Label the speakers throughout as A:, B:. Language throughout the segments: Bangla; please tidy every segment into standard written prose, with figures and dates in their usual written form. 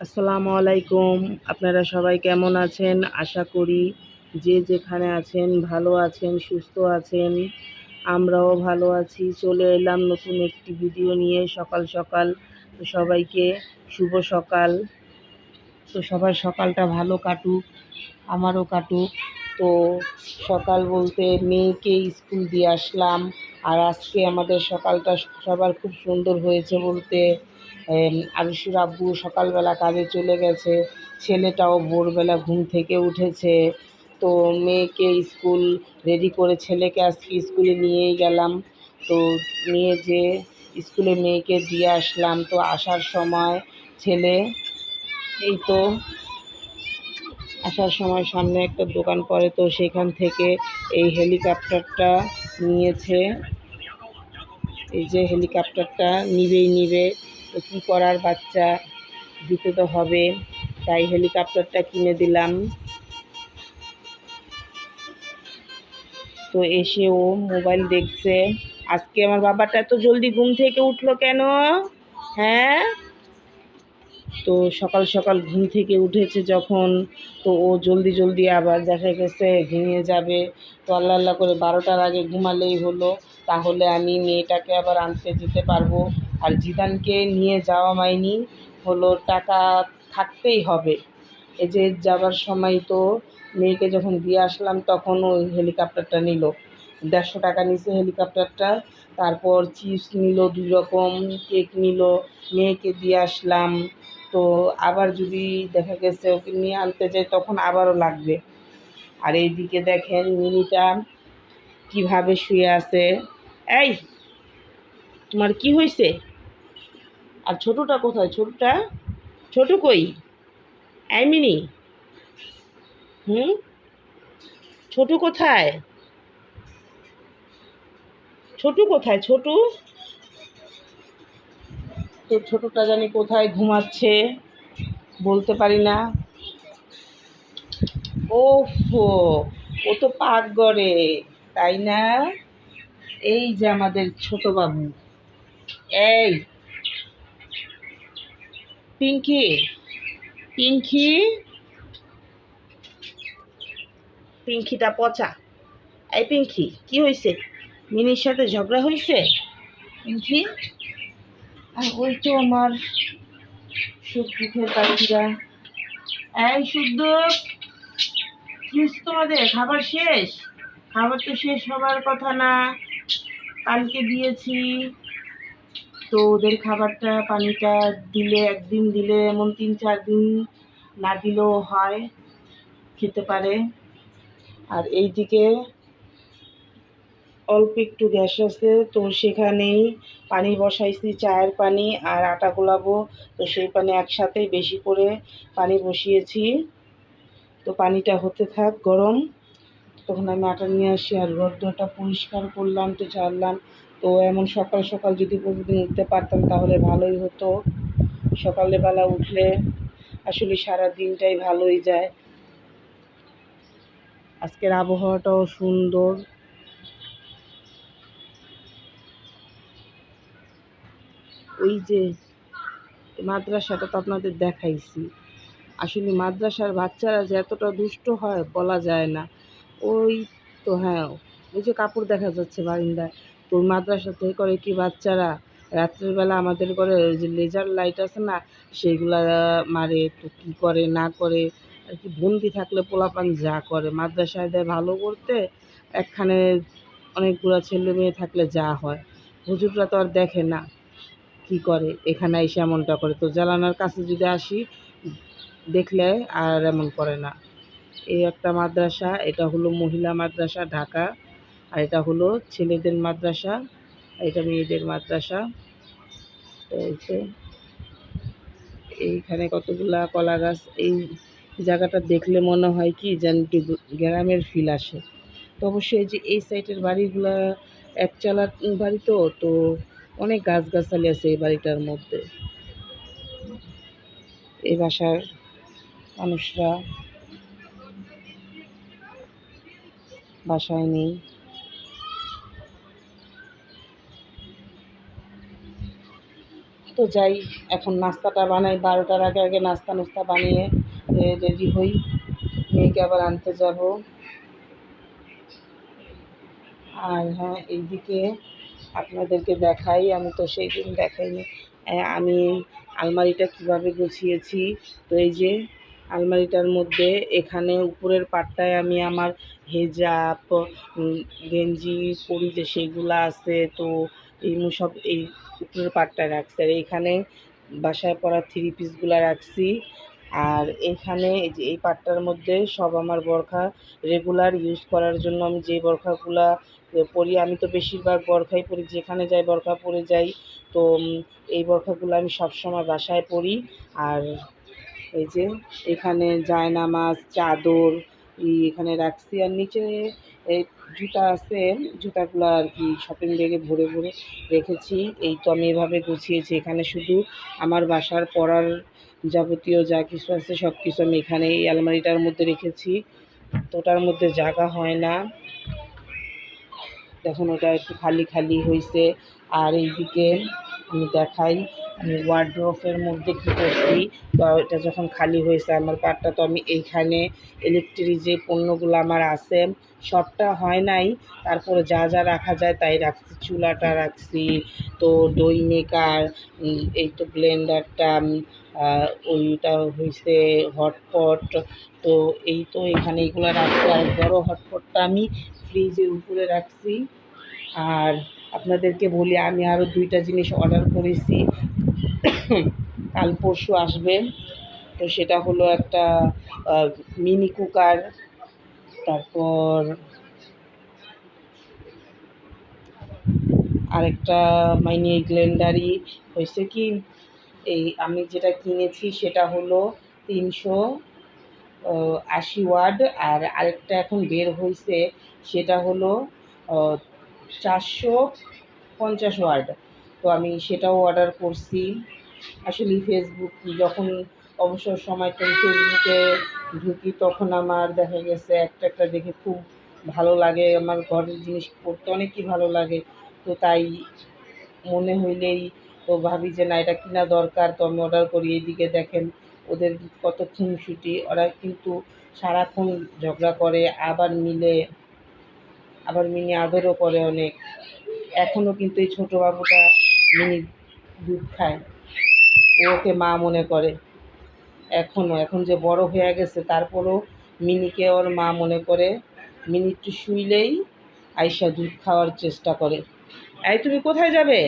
A: আসসালামু আলাইকুম। আপনারা সবাই কেমন আছেন? আশা করি যে যেখানে আছেন ভালো আছেন, সুস্থ আছেন। আমরাও ভালো আছি। চলে এলাম নতুন একটি ভিডিও নিয়ে সকাল সকাল। তো সবাইকে শুভ সকাল। তো সবার সকালটা ভালো কাটুক, আমারও কাটুক। তো সকাল বলতে মেয়েকে স্কুল দিয়ে আসলাম। আর আজকে আমাদের সকালটা সবার খুব সুন্দর হয়েছে বলতে আরুষির আব্বু সকালবেলা কাজে চলে গেছে, ছেলেটাও ভোরবেলা ঘুম থেকে উঠেছে। তো মেয়েকে স্কুল রেডি করে ছেলেকে আজকে স্কুলে নিয়েই গেলাম। তো নিয়ে যেয়ে স্কুলে মেয়েকে দিয়ে আসলাম। তো আসার সময় ছেলে এই তো আসার সময় সামনে একটা দোকান পড়ে, তো সেখান থেকে এই হেলিকপ্টারটা নিয়েছে। এই যে হেলিকপ্টারটা নিবে, তো কী করার, বাচ্চা দিতে তো হবে, তাই হেলিকপ্টারটা কিনে দিলাম। তো এসে ও মোবাইল দেখছে। আজকে আমার বাবাটা এত জলদি ঘুম থেকে উঠলো কেন? হ্যাঁ, তো সকাল সকাল ঘুম থেকে উঠেছে যখন, তো ও জলদি জলদি আবার দেখা গেছে ঘুমিয়ে যাবে। তো আল্লাহ আল্লাহ করে 12টার আগে ঘুমালেই হলো, তাহলে আমি মেয়েটাকে আবার আনতে যেতে পারবো। আর জিদানকে নিয়ে যাওয়া মাইনি হলো টাকা থাকতেই হবে। এই যে যাবার সময় তো মেয়েকে যখন দিয়ে আসলাম তখন ওই হেলিকপ্টারটা নিল, 150 টাকা নিছে হেলিকপ্টারটা। তারপর চিপস নিল 2 রকম, কেক নিল, মেয়েকে দিয়ে আসলাম। তো আবার যদি দেখা গেছে ওকে নিয়ে আনতে যাই তখন আবারও লাগবে। আর এইদিকে দেখেন মিনিটা কিভাবে শুয়ে আছে। এই, তোমার কি হয়েছে? আর ছোটটা কোথায়? ছোটটা, ছোট কই? এই মিনি, হুম, ছোট কোথায়? ছোট কোথায়? ছোট, তো ছোটটা জানি কোথায় ঘুমাচ্ছে, বলতে পারি না। ওফো, ও তো পাকঘরে, তাই না? এই যে আমাদের ছোট বাবু। এই পিঙ্কি, পিঙ্কি, পিঙ্কিটা পচা। এই পিঙ্কি, কি হয়েছে? মিনির সাথে ঝগড়া হয়েছে পিঙ্কি? আর ওই তো আমার সুখ দুঃখের পাখিরা। এই শুদ্ধ, কি হয়েছে তোমাদের? খাবার শেষ? খাবার তো শেষ হবার কথা না, কালকে দিয়েছি। তো ওদের খাবারটা পানিটা দিলে, একদিন দিলে এমন 3-4 দিন না দিলেও হয়, খেতে পারে। আর এইদিকে অল্প একটু গ্যাস আছে, তো সেখানেই পানি বসাইছি, চায়ের পানি আর আটা গোলাবো। তো সেই পানি একসাথেই বেশি করে পানি বসিয়েছি। তো পানিটা হতে থাক গরম, তখন আমি আটা নিয়ে আসি আর রোদ্রটা পরিষ্কার করলাম, তো ঝাড়লাম। তো এমন সকাল সকাল যদি প্রতিদিন উঠতে পারতাম তাহলে ভালোই হতো। সকালবেলা উঠলে আসলে সারা দিনটাই ভালোই যায়। আজকের আবহাওয়াটাও সুন্দর। ওই যে মাদ্রাসাটা তো আপনাদের দেখাইছি। আসলে মাদ্রাসার বাচ্চারা যে এতটা দুষ্ট হয় বলা যায় না। ওই তো হ্যাঁ, ওই যে কাপড় দেখা যাচ্ছে বারিন্দায়। তো ওই মাদ্রাসাতে করে কি বাচ্চারা রাত্রের বেলা আমাদের ঘরে ওই যে লেজার লাইট আছে না, সেগুলা মারে। তো কী করে না করে আর কি, বন্দি থাকলে পোলাপান যা করে, মাদ্রাসায় দেয় ভালো করতে, একখানে অনেকগুলা ছেলে মেয়ে থাকলে যা হয়। হুজুররা তো আর দেখে না কি করে, এখানে এসে এমনটা করে। তো জানালার কাছে যদি আসি দেখলে আর এমন করে না। এই একটা মাদ্রাসা, এটা হলো মহিলা মাদ্রাসা ঢাকা, আর এটা হলো ছেলেদের মাদ্রাসা, আর এটা মেয়েদের মাদ্রাসা। তো এই যে এইখানে কতগুলা কলা গাছ। এই জায়গাটা দেখলে মনে হয় কি যেন একটু গ্রামের ফিল আসে। তো অবশ্যই এই যে এই সাইডের বাড়িগুলা একচালা বাড়ি, তো তো অনেক গাছগাছালি আছে এই বাড়িটার মধ্যে। এই বাসার মানুষরা বাসায় নেই। তো যাই, এখন নাস্তাটা বানাই, 12টার আগে আগে নাস্তা বানিয়ে রেডি হই, মেয়েকে আবার আনতে যাব। আর হ্যাঁ, এইদিকে আপনাদেরকে দেখাই, আমি তো সেই দিন দেখাইনি, আমি আলমারিটা কিভাবে গুছিয়েছি। তো এই যে আলমারিটার মধ্যে এখানে উপরের পাটটায় আমি আমার হেজাব, গেঞ্জি পরি যে সেইগুলো আছে, তো এই সব এই উপরের পাটটায় রাখছি। আর এইখানে বাসায় পরা থ্রি পিসগুলো রাখছি। আর এইখানে এই যে এই পাটটার মধ্যে সব আমার বোরখা, রেগুলার ইউজ করার জন্য আমি যে বোরখাগুলা পরি, আমি তো বেশিরভাগ বোরখাই পরি, যেখানে যাই বোরখা পরে যাই। তো এই বোরখাগুলো আমি সবসময় বাসায় পরি। আর এই যে এখানে জায়নামাজ, চাদর এখানে রাখছি। আর নিচে এই জুতা আছে, জুতাগুলো আর কি শপিং ব্যাগে ভরে ভরে রেখেছি। এই তো আমি এভাবে গুছিয়েছি। এখানে শুধু আমার বাসার পরার যাবতীয় যা কিছু আছে সব কিছু আমি এখানে এই আলমারিটার মধ্যে রেখেছি। তো ওটার মধ্যে জায়গা হয় না, দেখুন ওটা একটু খালি খালি হয়েছে। আর এইদিকে আমি দেখাই আমি ওয়ার্ড্রোবের মধ্যে কী করছি। তো এটা যখন খালি হয়েছে আমার পাটটা, তো আমি এইখানে ইলেকট্রিক যে পণ্যগুলো আমার আছে সবটা হয় নাই, তারপরে যা যা রাখা যায় তাই রাখছি। চুলাটা রাখছি, তো দই মেকার, এই তো ব্লেন্ডারটা, ওইটা হয়েছে হটপট, তো এই তো এখানে এইগুলো রাখছি। আর বড়ো হটপটটা আমি ফ্রিজের উপরে রাখছি। আর আপনাদেরকে বলি, আমি আরও 2টা জিনিস অর্ডার করেছি, কাল পরশু আসবে। তো সেটা হলো একটা মিনি কুকার, তারপর আরেকটা মিনি গ্রাইন্ডারই। হয়েছে কি, এই আমি যেটা কিনেছি সেটা হলো 380 ওয়াট, আর আরেকটা এখন বের হয়েছে সেটা হলো 450 ওয়াট। তো আমি সেটাও অর্ডার করছি। আসলে ফেসবুক যখন অবসর সময়টা ফেসবুকে ঢুকি, তখন আমার দেখা গেছে একটা একটা দেখে খুব ভালো লাগে, আমার ঘরের জিনিস করতে অনেকই ভালো লাগে। তো তাই মনে হইলেই তো ভাবি যে না, এটা কিনা দরকার, তো আমি অর্ডার করি। এইদিকে দেখেন ওদের কত খুনসুটি, ওরা কিন্তু সারাক্ষণ ঝগড়া করে, আবার মিনি আদরও করে অনেক। এখনও কিন্তু এই ছোটো বাবুটা মিনি দুধ খায়, ও ওকে মা মনে করে এখনও, এখন যে বড় হয়ে গেছে তারপরও মিনিকে ওর মা মনে করে। মিনি একটু শুইলেই আইসা দুধ খাওয়ার চেষ্টা করে। এই তুমি কোথায় যাবে?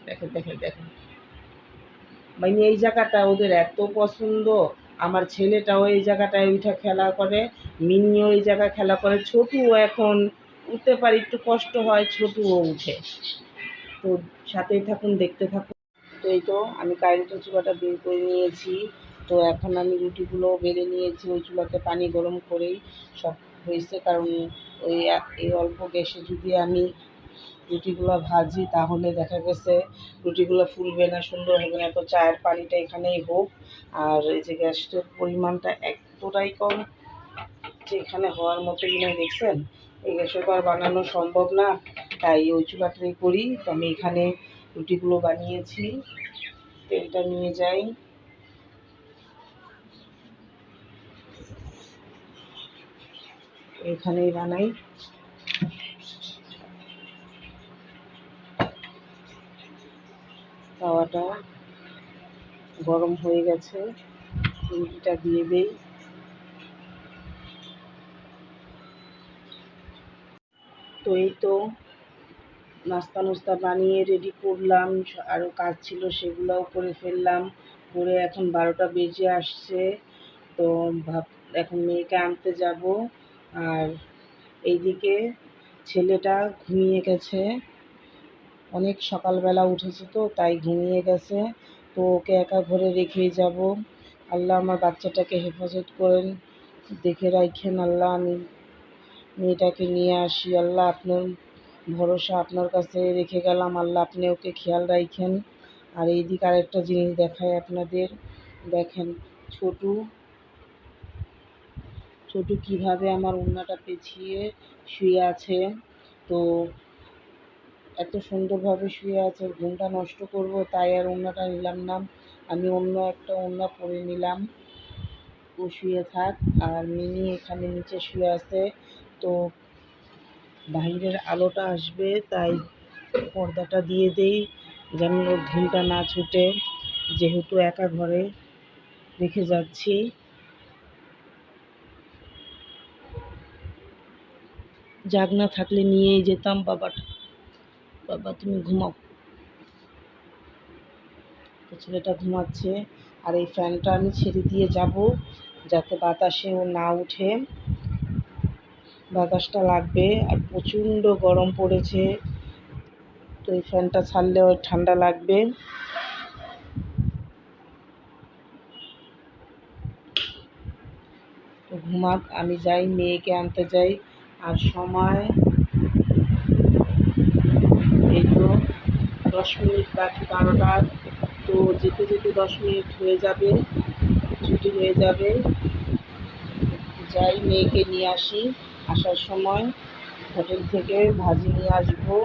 A: দেখেন দেখেন দেখেন, মানে এই জায়গাটা ওদের এত পছন্দ। আমার ছেলেটাও এই জায়গাটায় উঠে খেলা করে, মিনিও এই জায়গায় খেলা করে। ছোটুও এখন উঠতে পারে, একটু কষ্ট হয়, ছোটুও উঠে। তো সাথেই থাকুন, দেখতে থাকুন। তো এই তো আমি কারেন্টের চুলাটা বের করে নিয়েছি। তো এখন আমি রুটিগুলো বেলে নিয়েছি, ওই চুলাতে পানি গরম করেই সব হয়েছে। কারণ ওই এই অল্প গ্যাসে যদি আমি রুটিগুলো ভাজি তাহলে দেখা গেছে রুটিগুলো ফুলবে না, সুন্দর হবে না। তো চায়ের পানিটা এখানেই হোক। আর এই যে গ্যাসের পরিমাণটা এতটাই কম যে এখানে হওয়ার মতো কিনা দেখছেন, এই গ্যাসে তো আর বানানো সম্ভব না, তাই ওই চুলাটাই করি। তো আমি এখানে রুটিগুলো বানিয়েছি, তেলটা নিয়ে যাই, এখানেই বানাই। তাওয়াটা গরম হয়ে গেছে, রুটিটা দিয়ে দেই। তো এই তো নাস্তা বানিয়ে রেডি করলাম, আরও কাজ ছিল সেগুলোও করে ফেললাম। করে এখন 12টা বেজে আসছে। তো এখন মেয়েকে আনতে যাব। আর এইদিকে ছেলেটা ঘুমিয়ে গেছে, অনেক সকালবেলা উঠেছে তো তাই ঘুমিয়ে গেছে। তো ওকে একা ঘরে রেখেই যাব। আল্লাহ আমার বাচ্চাটাকে হেফাজত করেন, দেখে রাখেন আল্লাহ। আমি মেয়েটাকে নিয়ে আসি, আল্লাহ আপনার ভরসা আপনার কাছে রেখে গেলাম, আল্লাহ আপনি ওকে খেয়াল রাখেন। আর এইদিকে আরেকটা জিনিস দেখাই আপনাদের, দেখেন ছোটু ছোটু কীভাবে আমার ওড়নাটা পেঁচিয়ে শুয়ে আছে। তো এত সুন্দরভাবে শুয়ে আছে, ঘুমটা নষ্ট করব তাই আর ওড়নাটা নিলাম না। আমি অন্য একটা ওড়না পরে নিলাম। ও শুয়ে থাক। আর মিনি এখানে নিচে শুয়ে আছে। তো বাইরের আলোটা আসবে তাই পর্দাটা দিয়ে দেই, যেন ওর ঘুমটা না ছুটে, যেহেতু একা ঘরে রেখে যাচ্ছি। জাগনা থাকলে নিয়েই যেতাম বাবাটা। বাবা তুমি ঘুমাও। তো ছেলেটা ঘুমাচ্ছে। আর এই ফ্যানটা আমি ছেড়ে দিয়ে যাব, যাতে বাতাসে ও না উঠে। বাতাসটা লাগবে। আর প্রচণ্ড গরম পড়েছে, তো এই ফ্যানটা ছাড়লে ওর ঠান্ডা লাগবে। তো ঘুমাক, আমি যাই মেয়েকে আনতে যাই। আর সময় এই তো 10 মিনিট বাকি 12টার। তো যেতে যেতে 10 মিনিট হয়ে যাবে, ছুটি হয়ে যাবে। যাই মেয়েকে নিয়ে আসি। আসার সময় হোটেল থেকে ভাজি নিয়ে আসবো।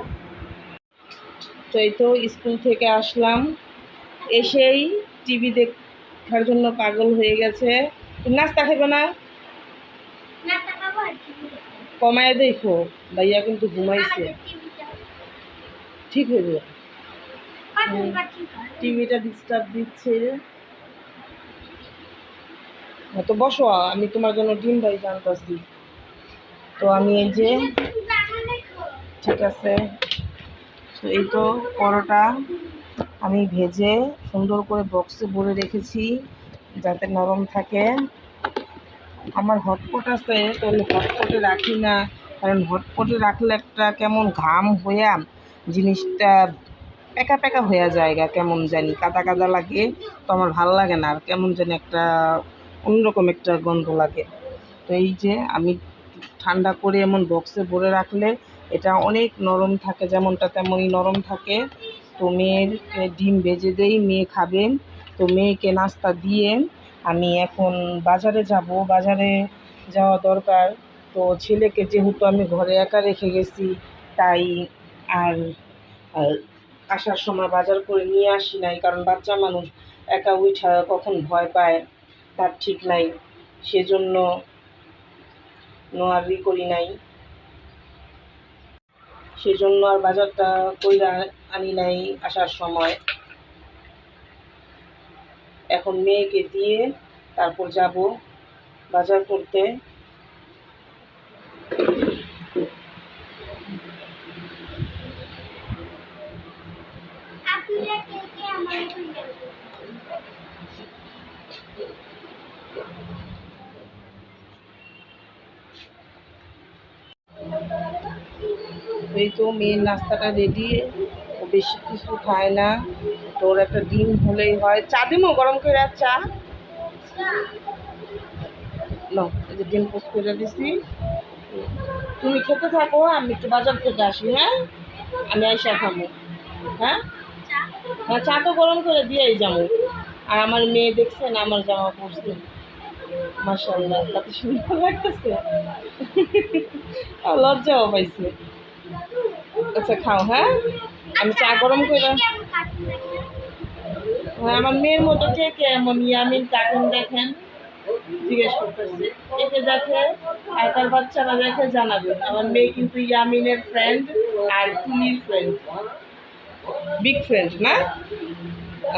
A: তো এই তো স্কুল থেকে আসলাম, এসেই টিভি দেখার জন্য পাগল হয়ে গেছে। তুমি নাস্তা খাবে না? কমায় দেখো, ভাইয়া কিন্তু ঘুমাইছে। ঠিক হয়ে যাবে। টিভিটা ডিস্টার্ব দিচ্ছে। তো বসো, আমি তোমার জন্য ডিম ভাই জানতাছি। তো আমি এই যে, ঠিক আছে। তো এই তো পরোটা আমি ভেজে সুন্দর করে বক্সে ভরে রেখেছি, যাতে নরম থাকে। আমার হটপট আছে, তো আমি হটপটে রাখি না, কারণ হটপটে রাখলে একটা কেমন ঘাম হইয়া জিনিসটা প্যাকা প্যাকা হয়ে যায়, কেমন জানি কাদা কাদা লাগে। তো আমার ভালো লাগে না, আর কেমন জানি একটা অন্যরকম একটা গন্ধ লাগে। তো এই যে আমি ঠান্ডা করে এমন বক্সে ভরে রাখলে এটা অনেক নরম থাকে, যেমনটা তেমনই নরম থাকে। তো মেয়ের ডিম ভেজে দেই, মেয়ে খাবে। তো মেয়েকে নাস্তা দিয়ে আমি এখন বাজারে যাব, বাজারে যাওয়া দরকার। তো ছেলেকে যেহেতু আমি ঘরে একা রেখে গেছি, তাই আর আর আসার সময় বাজার করে নিয়ে আসি নাই, কারণ বাচ্চা মানুষ একা উঠা কখন ভয় পায় তার ঠিক নাই। সেজন্য নোয়ারি করি নাই, সেজন্য আর বাজারটা কইরা আনি নাই আসার সময়। এখন মেয়েকে দিয়ে তারপর যাব বাজার করতে। এই তো মেয়ের নাস্তাটা রেডি। ও বেশি কিছু খায় না, তো ওর একটা ডিম হলেই হয়। চা দিমো গরম করে? চা নাও, এই যে ডিম পোস্ট করে দিছি। তুমি খেতে থাকো, আমি একটু বাজার থেকে আসি। হ্যাঁ, আমি আইসা খাবো। হ্যাঁ হ্যাঁ, চা তো গরম করে দিয়েই যাবো। আর আমার মেয়ে দেখছেন আমার জামা পরছে, মাশাআল্লাহ কত সুন্দর লাগতেছে। লজ্জাও পাইছে। আচ্ছা খাও। হ্যাঁ, আমি চা গরম করে। হ্যাঁ, আমার মেয়ের মতো কে কে এমন ইয়ামিন কার্টুন দেখেন জিজ্ঞেস করতেছে, কে কে দেখে আর তার বাচ্চারা দেখে জানাবেন। আমার মেয়ে কিন্তু ইয়ামিনের ফ্রেন্ড আর তুমির ফ্রেন্ড, বিগ ফ্রেন্ড না?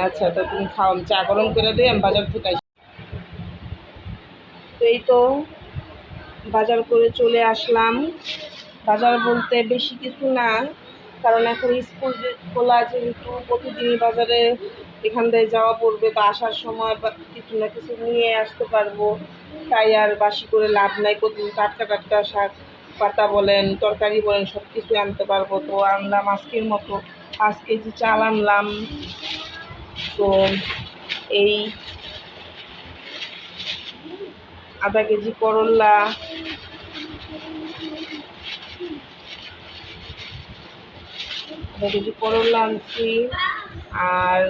A: আচ্ছা, তো তুমি খাও, আমি চা গরম করে দিই, আমি বাজার থেকে আসি। তো এই তো বাজার করে চলে আসলাম। বাজার বলতে বেশি কিছু না, কারণ এখন স্কুল খোলা, যেহেতু প্রতিদিনই বাজারে এখান দিয়ে যাওয়া পড়বে, তো আসার সময় কিছু না কিছু নিয়ে আসতে পারবো। তাই আর বাসি করে লাভ নাই, প্রতিদিন টাটকা টাটকা শাক পাতা বলেন, তরকারি বলেন, সব কিছু আনতে পারবো। তো আনলাম আজকের মতো 5 কেজি চাল আনলাম। তো এই ½ কেজি করল্লা, ½ কেজি করল্লা আনছি। আর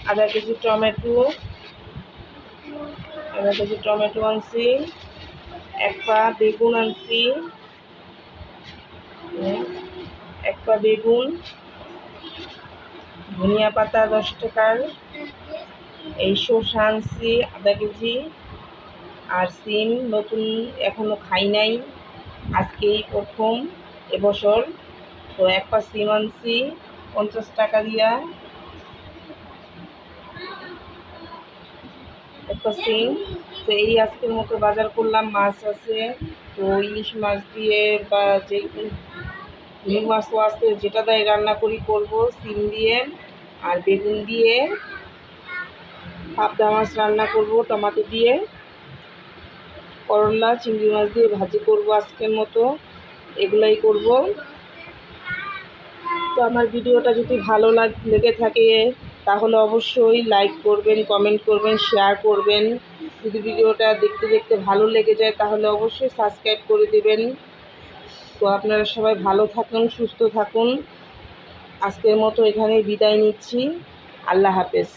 A: ½ কেজি টমেটো, ½ কেজি টমেটো আনছি। এক পা বেগুন আনছি। একটা বেগুন, ধনিয়া পাতা 10 টাকার, এই শসা আনছি আধা কেজি, আর সিম নতুন এখনো খাই নাই, আজকেই প্রথম এবছর। তো একটা সিম আনছি 50 টাকা দিয়া, একটা সিম। তো এই আজকের মতো বাজার করলাম। মাছ আছে, তো ইলিশ মাছ দিয়ে বা যে রুই মাছও আছে, যেটা দিয়ে রান্না করি করব, সিম দিয়ে আর বেগুন দিয়ে। পাবদা মাছ রান্না করব টমেটো দিয়ে, করলা চিংড়ি মাছ দিয়ে ভাজি করব আজকের মতো, এগুলাই করব। তো আমার ভিডিওটা যদি ভালো লেগে থাকে তাহলে অবশ্যই লাইক করবেন, কমেন্ট করবেন, শেয়ার করবেন। যদি ভিডিওটা দেখতে দেখতে ভালো লেগে যায় তাহলে অবশ্যই সাবস্ক্রাইব করে দেবেন। তো আপনারা সবাই ভালো থাকুন, সুস্থ থাকুন। আজকের মতো এখানেই বিদায় নিচ্ছি। আল্লাহ হাফেজ।